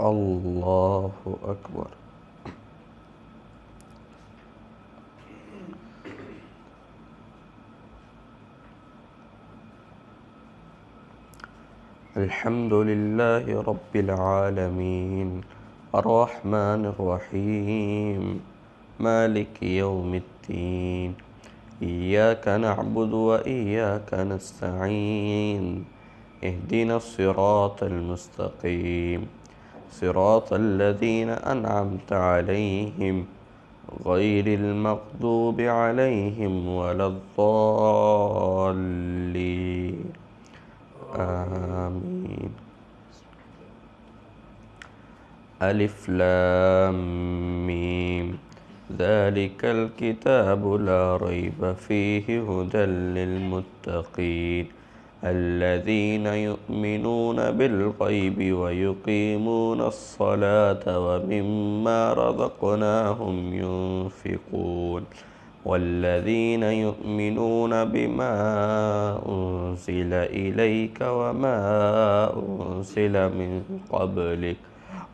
الله أكبر. الحمد لله رب العالمين، الرحمن الرحيم، مالك يوم الدين. إياك نعبد وإياك نستعين، اهدنا الصراط المستقيم، صراط الذين أنعمت عليهم غير المغضوب عليهم ولا الضالين. آمين. ألف لام ميم، ذلك الكتاب لا ريب فيه هدى للمتقين الذين يؤمنون بالغيب ويقيمون الصلاة ومما رزقناهم ينفقون والذين يؤمنون بما أنزل إليك وما أنزل من قبلك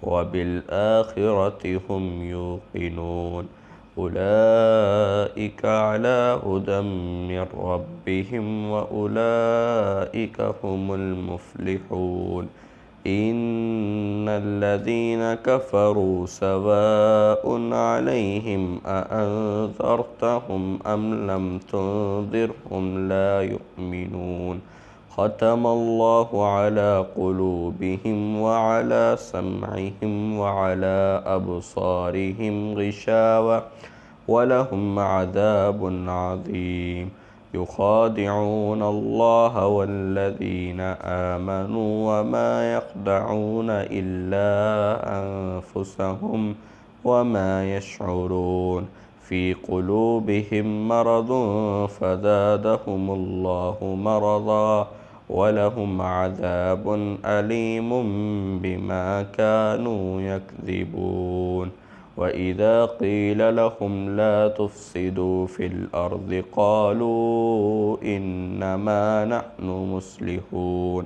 وبالآخرة هم يوقنون أولئك على هدى من ربهم وأولئك هم المفلحون إن الذين كفروا سواء عليهم أأنذرتهم أم لم تنذرهم لا يؤمنون ختم الله على قلوبهم وعلى سمعهم وعلى أبصارهم غشاوة ولهم عذاب عظيم يخادعون الله والذين آمنوا وما يخدعون إلا أنفسهم وما يشعرون في قلوبهم مرض فزادهم الله مرضا ولهم عذاب أليم بما كانوا يكذبون وإذا قيل لهم لا تفسدوا في الأرض قالوا إنما نحن مصلحون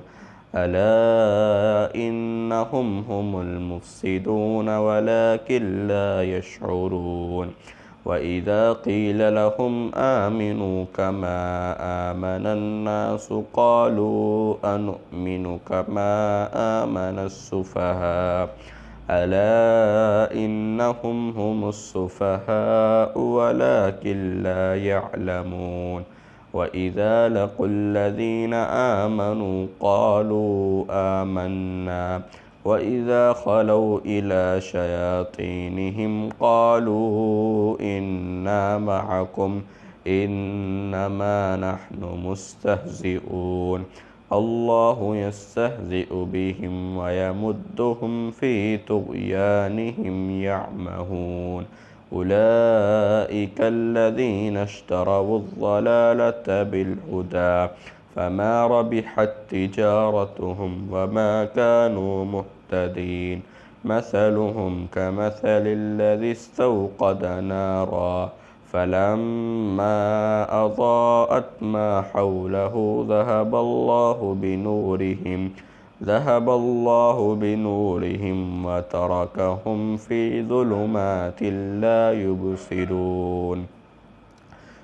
ألا إنهم هم المفسدون ولكن لا يشعرون وإذا قيل لهم آمنوا كما آمن الناس قالوا أنؤمن كما آمن السفهاء ألا إنهم هم السفهاء ولكن لا يعلمون وإذا لقوا الذين آمنوا قالوا آمنا وإذا خلوا إلى شياطينهم قالوا إنا معكم إنما نحن مستهزئون الله يستهزئ بهم ويمدهم في طغيانهم يعمهون أولئك الذين اشتروا الضلالة بالهدى فما ربحت تجارتهم وما كانوا مهتدين مثلهم كمثل الذي استوقد نارا فلما أضاءت ما حوله ذهب الله بنورهم وتركهم في ظلمات لا يبصرون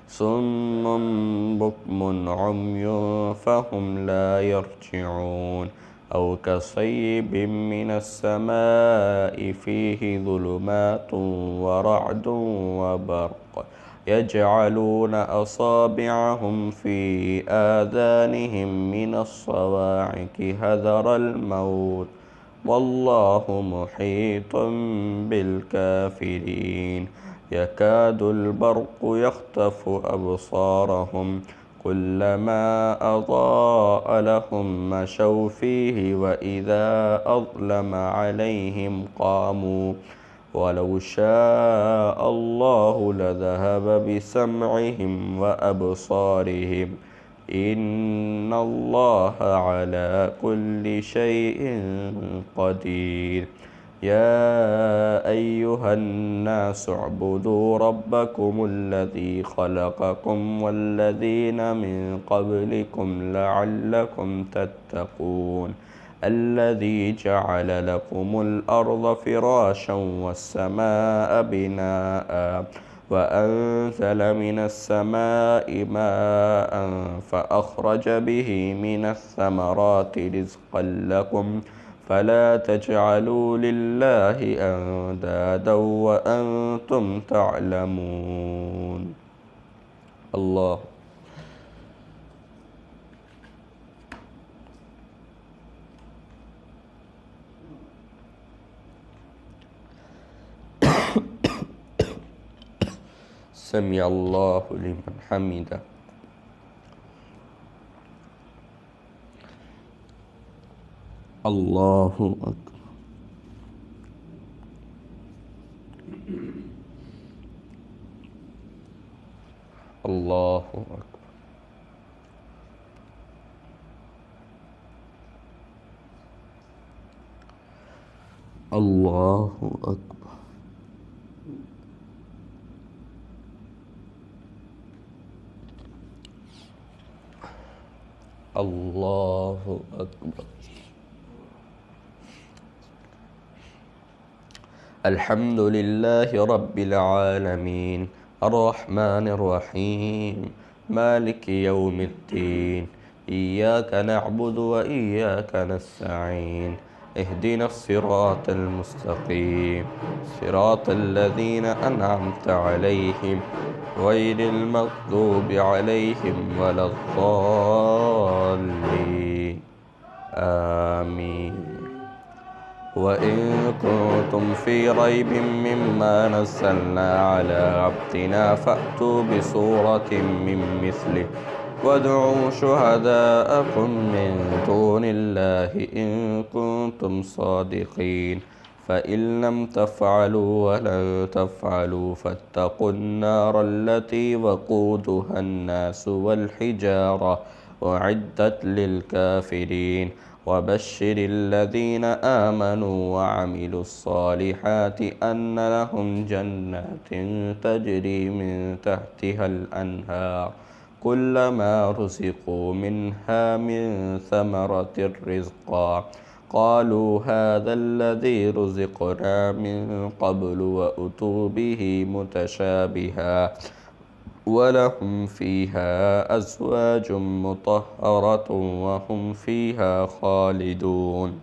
صم بكم عمي فهم لا يرجعون أو كصيب من السماء فيه ظلمات ورعد وبرق يجعلون أصابعهم في آذانهم من الصواعق حذر الموت والله محيط بالكافرين يكاد البرق يخطف أبصارهم كلما أضاء لهم مشوا فيه وإذا أظلم عليهم قاموا ولو شاء الله لذهب بسمعهم وأبصارهم إن الله على كل شيء قدير يا أيها الناس اعبدوا ربكم الذي خلقكم والذين من قبلكم لعلكم تتقون الذي جعل لكم الأرض فراشا والسماء بناء وأنزل من السماء ماء فأخرج به من الثمرات رزقا لكم فلا تجعلوا لله أندادا وأنتم تعلمون. الله. سمع الله لمن حمده. الله أكبر. الله أكبر. الله أكبر. الله أكبر. الحمد لله رب العالمين الرحمن الرحيم مالك يوم الدين إياك نعبد وإياك نستعين اهدنا الصراط المستقيم صراط الذين أنعمت عليهم غير المغضوب عليهم ولا الضالين آمين. وإن كنتم في ريب مما نزلنا على عبدنا فأتوا بسورة من مثله وادعوا شهداءكم من دون الله إن كنتم صادقين فإن لم تفعلوا ولن تفعلوا فاتقوا النار التي وقودها الناس والحجارة أعدت للكافرين وبشر الذين آمنوا وعملوا الصالحات أن لهم جنات تجري من تحتها الأنهار كلما رزقوا منها من ثمرة رزقا قالوا هذا الذي رزقنا من قبل وأتوا به متشابها ولهم فيها أزواج مطهرة وهم فيها خالدون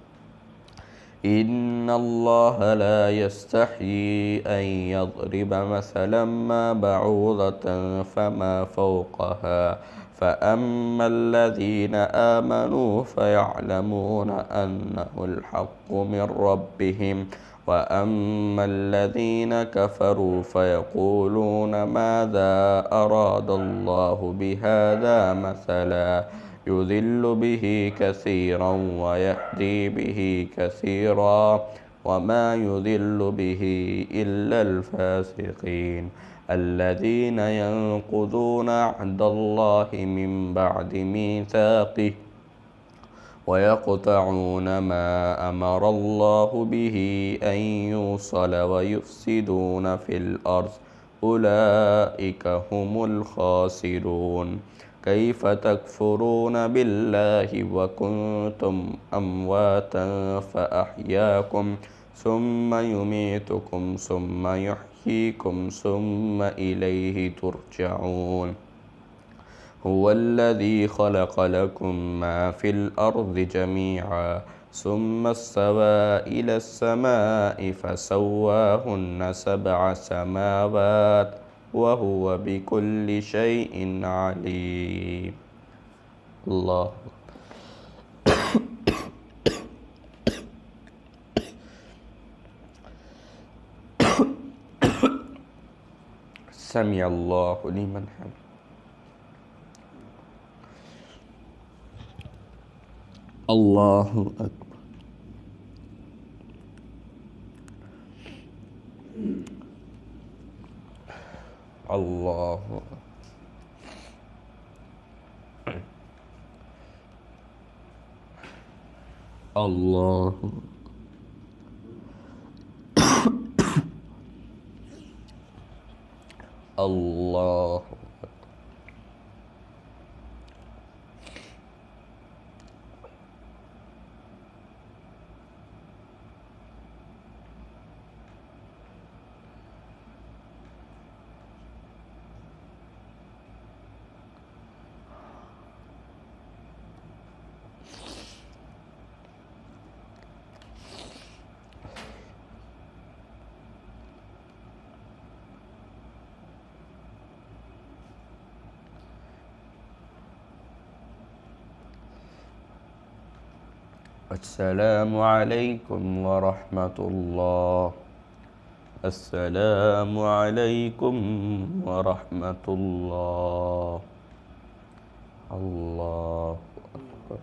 إن الله لا يستحيي أن يضرب مثلا ما بعوضة فما فوقها فأما الذين آمنوا فيعلمون أنه الحق من ربهم وأما الذين كفروا فيقولون ماذا أراد الله بهذا مثلا يذل به كثيرا ويهدي به كثيرا وما يذل به إلا الفاسقين الذين ينقضون عهد الله من بعد ميثاقه ويقطعون ما أمر الله به أن يوصل ويفسدون في الأرض أولئك هم الخاسرون كيف تكفرون بالله وكنتم أمواتا فأحياكم ثم يميتكم ثم يحييكم ثم إليه ترجعون هو الذي خلق لكم ما في الأرض جميعا ثم استوى إلى السماء فسواهن 7 سماوات وهو بكل شيء عليم. الله. سمع الله لمن حمده. الله أكبر. الله الله الله Assalamualaikum warahmatullah. Assalamualaikum warahmatullah. Allahu Akbar.